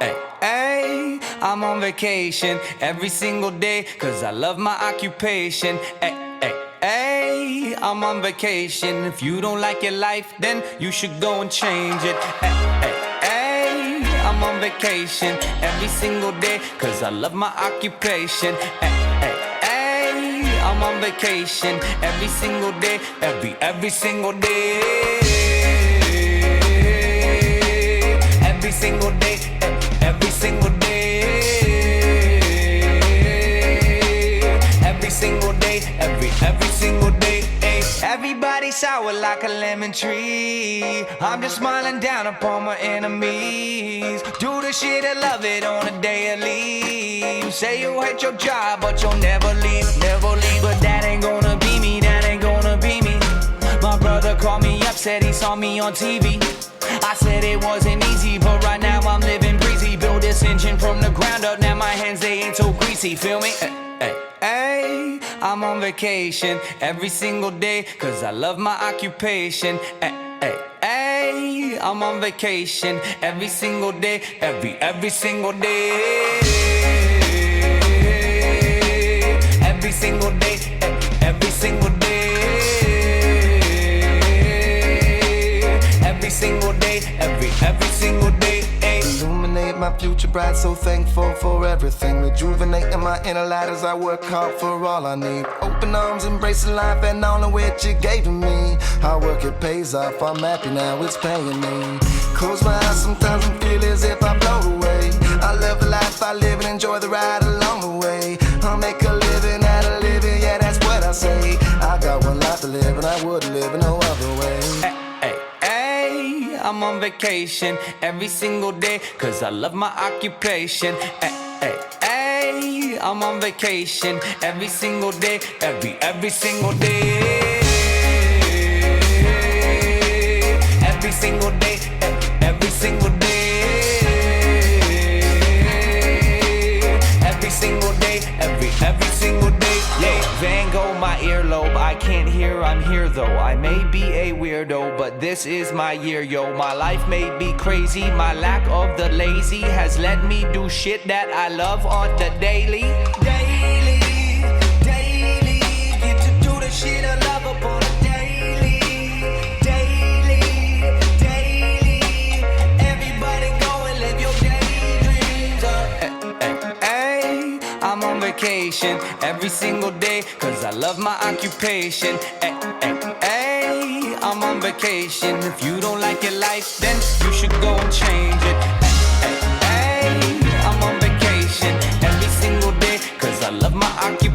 Ay, ay, I'm on vacation every single day, cause I love my occupation. Ay, ay, ay, I'm on vacation. If you don't like your life, then you should go and change it. Ay, ay, ay, I'm on vacation every single day, cause I love my occupation. Ay, ay, ay, I'm on vacation every single day, every single day. Every single day, every single day. Every single day, every single day. Everybody sour like a lemon tree. I'm just smiling down upon my enemies. Do the shit and love it on a daily. You say you hate your job, but you'll never leave, never leave. But that ain't gonna be me, that ain't gonna be me. My brother called me up, said he saw me on TV. I said it wasn't easy, but right now I'm living breezy. Build this engine from the ground up, now my hands, they ain't so greasy, feel me? Ay, ay, I'm on vacation every single day, cause I love my occupation. Ay, ay, ay, I'm on vacation every single day, every single day. Every single day, every single day. Every single day, every single day. Illuminate my future bright, so thankful for everything. Rejuvenating my inner light as I work hard for all I need. Open arms, embracing life and all of which it gave to me. Hard work, it pays off, I'm happy now, it's paying me. Close my eyes sometimes and feel as if I float away. I love the life I live and enjoy the ride along the way. I'll make a living out of living, yeah, that's what I say. I got one life to live and I wouldn't live in no other way. I'm on vacation every single day, cause I love my occupation. Ay, ay, ay, I'm on vacation every single day, every single day. Every single day, every single day. Every single day, every single day. Yeah, Van Gogh, my earlobe, I can't hear, I'm here though. I may be a weirdo, but this is my year, yo. My life may be crazy, my lack of the lazy has let me do shit that I love on the daily. Daily, daily, get to do the shit I love upon a daily. Daily, daily, everybody go and live your daydreams up. Hey, I'm on vacation every single day, cause I love my occupation. Ay, ay, ay, I'm on vacation. If you don't like your life, then you should go and change it. Ay, ay, ay, I'm on vacation every single day, cause I love my occupation.